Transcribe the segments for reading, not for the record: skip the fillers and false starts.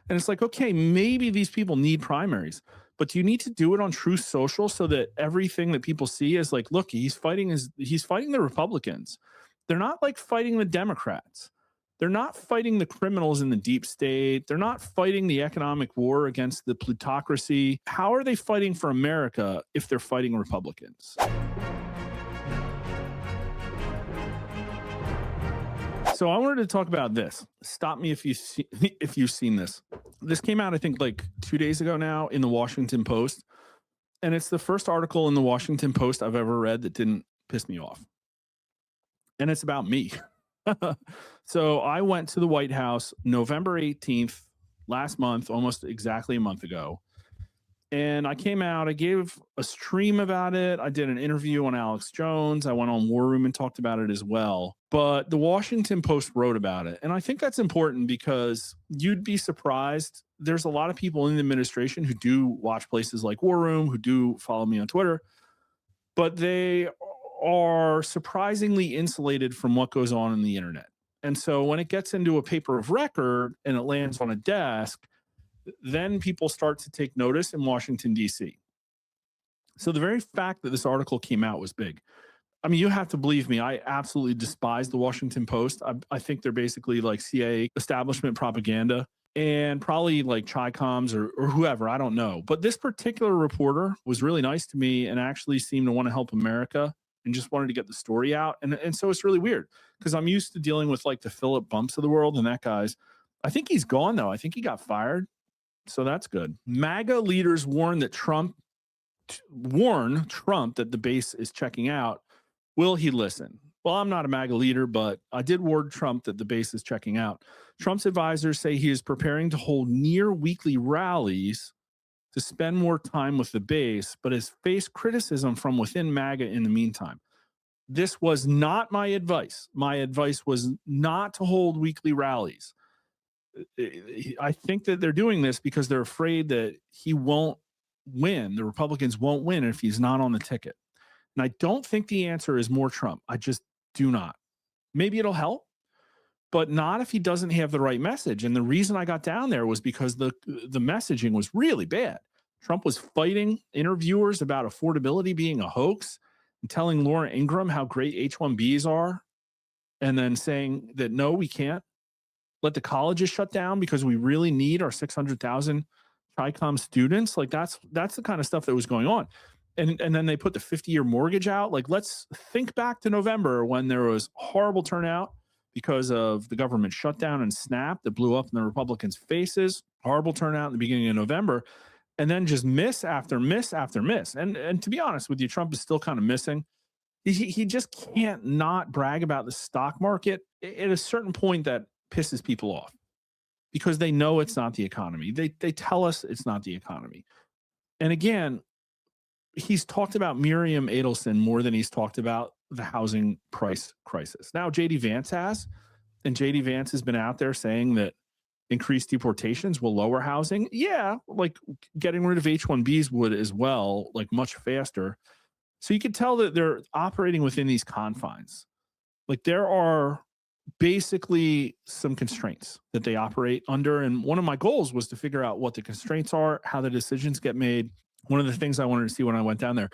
And it's like, okay, maybe these people need primaries, but do you need to do it on True Social so that everything that people see is like, look, he's fighting the Republicans. They're not like fighting the Democrats. They're not fighting the criminals in the deep state. They're not fighting the economic war against the plutocracy. How are they fighting for America if they're fighting Republicans? So I wanted to talk about this. Stop me if if you've seen this. This came out, I think, like 2 days ago now in the Washington Post, and it's the first article in the Washington Post I've ever read that didn't piss me off, and it's about me. So I went to the White House November 18th last month, almost exactly a month ago, and I came out. I gave a stream about it. I did an interview on Alex Jones. I went on War Room and talked about it as well. But the Washington Post wrote about it. And I think that's important because you'd be surprised. There's a lot of people in the administration who do watch places like War Room, who do follow me on Twitter, but they are surprisingly insulated from what goes on in the internet. And so when it gets into a paper of record and it lands on a desk, then people start to take notice in Washington, D.C. So the very fact that this article came out was big. I mean, you have to believe me, I absolutely despise the Washington Post. I think they're basically like CIA establishment propaganda and probably like Chi-Coms or whoever, I don't know. But this particular reporter was really nice to me and actually seemed to want to help America and just wanted to get the story out. And so it's really weird because I'm used to dealing with like the Philip Bumps of the world, and that guy's, I think he's gone though. I think he got fired. So that's good. MAGA leaders warn Trump that the base is checking out. Will he listen? Well, I'm not a MAGA leader, but I did warn Trump that the base is checking out. Trump's advisors say he is preparing to hold near weekly rallies to spend more time with the base, but has faced criticism from within MAGA in the meantime. This was not my advice. My advice was not to hold weekly rallies. I think that they're doing this because they're afraid that he won't win. The Republicans won't win if he's not on the ticket. And I don't think the answer is more Trump. I just do not. Maybe it'll help, but not if he doesn't have the right message. And the reason I got down there was because the messaging was really bad. Trump was fighting interviewers about affordability being a hoax and telling Laura Ingraham how great H-1Bs are, and then saying that, no, we can't let the colleges shut down because we really need our 600,000 Chi-Com students. Like that's the kind of stuff that was going on. And then they put the 50-year mortgage out. Like, let's think back to November when there was horrible turnout because of the government shutdown and SNAP that blew up in the Republicans' faces. Horrible turnout in the beginning of November. And then just miss after miss after miss. And to be honest with you, Trump is still kind of missing. He just can't not brag about the stock market at a certain point that pisses people off because they know it's not the economy. They tell us it's not the economy. And again, he's talked about Miriam Adelson more than he's talked about the housing price crisis. Now, JD Vance has, and JD Vance has been out there saying that increased deportations will lower housing. Yeah, like getting rid of H-1Bs would as well, like much faster. So you could tell that they're operating within these confines. Like there are basically some constraints that they operate under. And one of my goals was to figure out what the constraints are, how the decisions get made. One of the things I wanted to see when I went down there,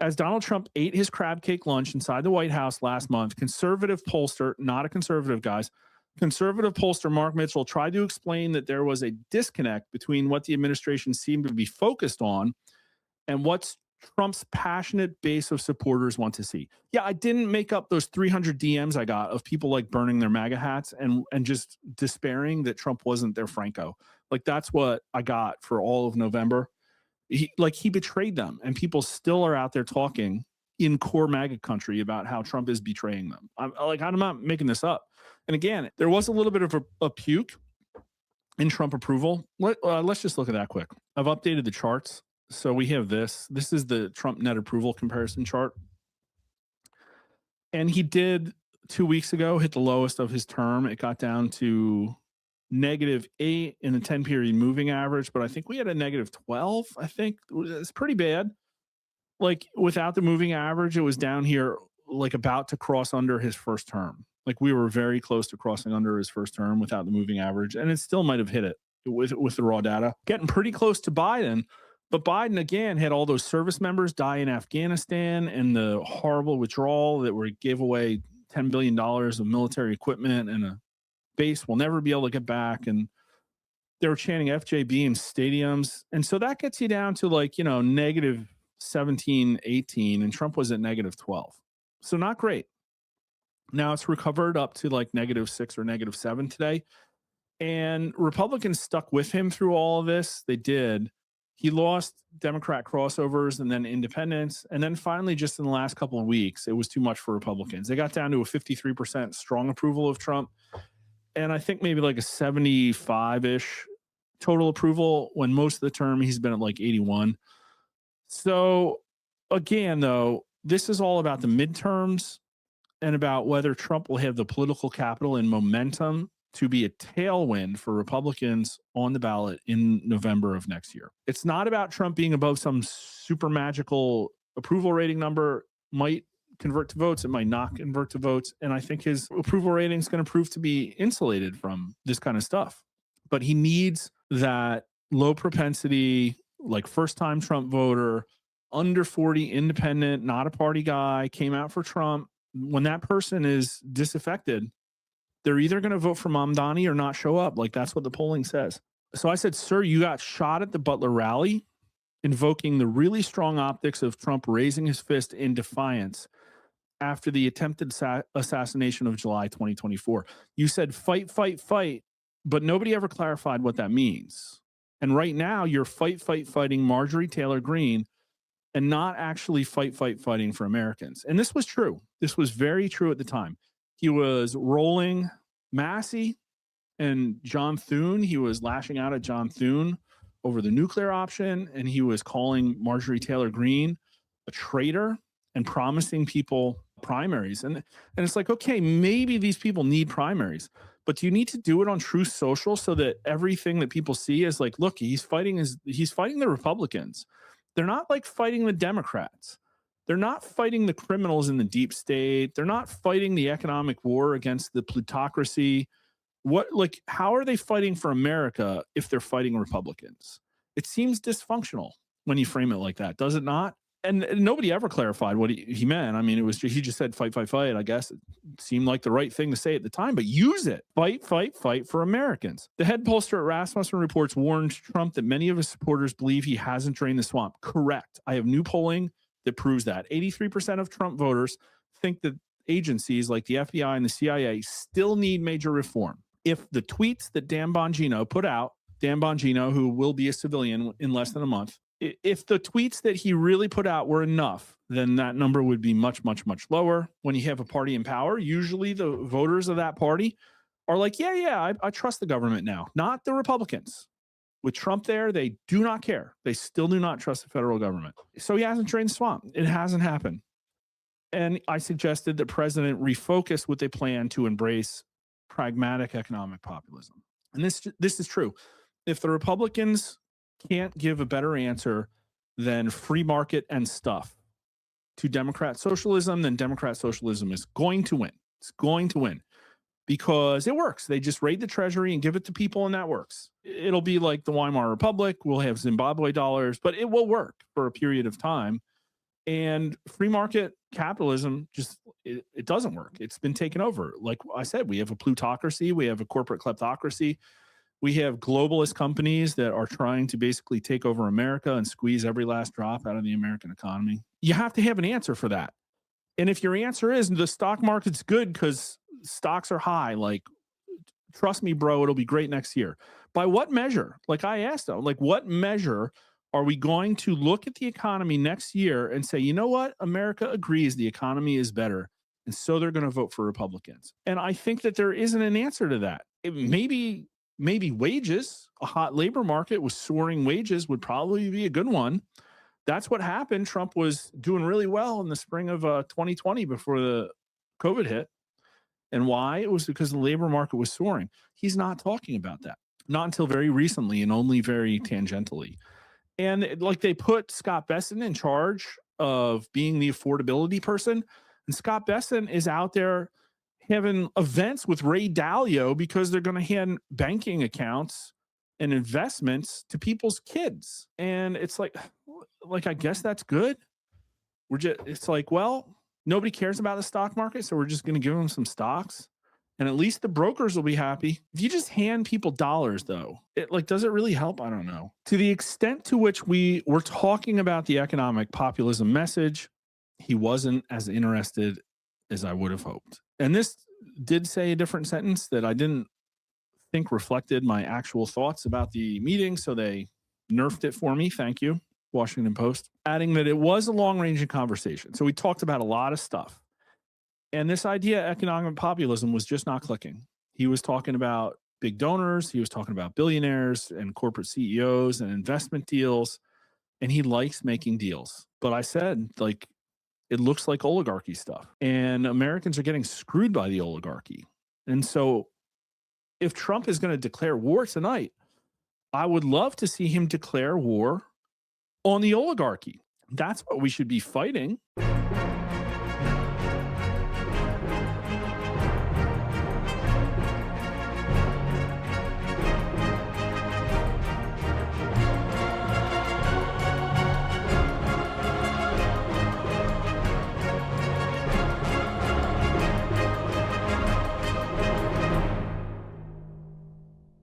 as Donald Trump ate his crab cake lunch inside the White House last month, conservative pollster, not a conservative, guys, conservative pollster Mark Mitchell tried to explain that there was a disconnect between what the administration seemed to be focused on and what Trump's passionate base of supporters want to see. Yeah, I didn't make up those 300 DMs I got of people like burning their MAGA hats and just despairing that Trump wasn't their Franco. Like that's what I got for all of November. He betrayed them, and people still are out there talking in core MAGA country about how Trump is betraying them. I'm not making this up. And again, there was a little bit of a puke in Trump approval. Let's just look at that quick. I've updated the charts. So we have this. This is the Trump net approval comparison chart. And he did 2 weeks ago hit the lowest of his term. It got down to -8 in the 10-period moving average, but I think we had a -12. I think it's pretty bad. Like without the moving average, it was down here like about to cross under his first term. Like we were very close to crossing under his first term without the moving average, and it still might have hit it with the raw data, getting pretty close to Biden. But Biden, again, had all those service members die in Afghanistan and the horrible withdrawal that gave away $10 billion of military equipment and a base we'll never be able to get back. And they were chanting FJB in stadiums. And so that gets you down to like, negative 17, 18, and Trump was at negative 12. So not great. Now it's recovered up to like negative 6 or negative 7 today. And Republicans stuck with him through all of this. They did. He lost Democrat crossovers and then independents. And then finally, just in the last couple of weeks, it was too much for Republicans. They got down to a 53% strong approval of Trump. And I think maybe like a 75-ish total approval, when most of the term he's been at like 81. So again, though, this is all about the midterms and about whether Trump will have the political capital and momentum to be a tailwind for Republicans on the ballot in November of next year. It's not about Trump being above some super magical approval rating number. Might convert to votes, it might not convert to votes. And I think his approval rating is going to prove to be insulated from this kind of stuff. But he needs that low propensity, like first-time Trump voter, under 40, independent, not a party guy, came out for Trump. When that person is disaffected, they're either going to vote for Mamdani or not show up. Like that's what the polling says. So I said, sir, you got shot at the Butler rally, invoking the really strong optics of Trump raising his fist in defiance after the attempted assassination of July 2024. You said fight, fight, fight, but nobody ever clarified what that means. And right now you're fighting Marjorie Taylor Greene and not actually fighting for Americans. And this was true. This was very true at the time. He was rolling Massey and John Thune. He was lashing out at John Thune over the nuclear option, and he was calling Marjorie Taylor Greene a traitor and promising people primaries. And it's like, okay, maybe these people need primaries, but do you need to do it on Truth Social so that everything that people see is like, look, he's fighting the Republicans. They're not like fighting the Democrats. They're not fighting the criminals in the deep state. They're not fighting the economic war against the plutocracy. How are they fighting for America if they're fighting Republicans? It seems dysfunctional when you frame it like that, does it not? And nobody ever clarified what he meant. I mean, he just said fight. I guess it seemed like the right thing to say at the time, but use it. Fight for Americans. The head pollster at Rasmussen Reports warned Trump that many of his supporters believe he hasn't drained the swamp. Correct. I have new polling that proves that. 83% of Trump voters think that agencies like the FBI and the CIA still need major reform. If the tweets that Dan Bongino put out, Dan Bongino, who will be a civilian in less than a month, if the tweets that he really put out were enough, then that number would be much, much, much lower. When you have a party in power, usually the voters of that party are like, I trust the government now, not the Republicans. With Trump there, they do not care. They still do not trust the federal government. So he hasn't drained the swamp. It hasn't happened. And I suggested the president refocus with a plan to embrace pragmatic economic populism. And this is true. If the Republicans can't give a better answer than free market and stuff to Democrat socialism, then Democrat socialism is going to win. It's going to win because it works. They just raid the treasury and give it to people, and that works. It'll be like the Weimar Republic. We'll have Zimbabwe dollars, but it will work for a period of time. And free market capitalism it doesn't work. It's been taken over. Like I said, we have a plutocracy. We have a corporate kleptocracy. We have globalist companies that are trying to basically take over America and squeeze every last drop out of the American economy. You have to have an answer for that. And if your answer is the stock market's good because stocks are high, like, trust me, bro, it'll be great next year. By what measure? Like I asked them, like, what measure are we going to look at the economy next year and say, you know what? America agrees the economy is better. And so they're going to vote for Republicans. And I think that there isn't an answer to that. Maybe wages, a hot labor market with soaring wages would probably be a good one. That's what happened. Trump was doing really well in the spring of 2020 before the COVID hit. And why? It was because the labor market was soaring. He's not talking about that. Not until very recently and only very tangentially. And like they put Scott Bessent in charge of being the affordability person. And Scott Bessent is out there having events with Ray Dalio because they're going to hand banking accounts and investments to people's kids. And it's like, I guess that's good. It's like, well, nobody cares about the stock market, so we're just going to give them some stocks. And at least the brokers will be happy. If you just hand people dollars, though, does it really help? I don't know. To the extent to which we were talking about the economic populism message, he wasn't as interested as I would have hoped. And this did say a different sentence that I didn't think reflected my actual thoughts about the meeting. So they nerfed it for me. Thank you, Washington Post. Adding that it was a long-ranging conversation. So we talked about a lot of stuff. And this idea of economic populism was just not clicking. He was talking about big donors. He was talking about billionaires and corporate CEOs and investment deals. And he likes making deals. But I said, it looks like oligarchy stuff. And Americans are getting screwed by the oligarchy. And so if Trump is going to declare war tonight, I would love to see him declare war on the oligarchy. That's what we should be fighting.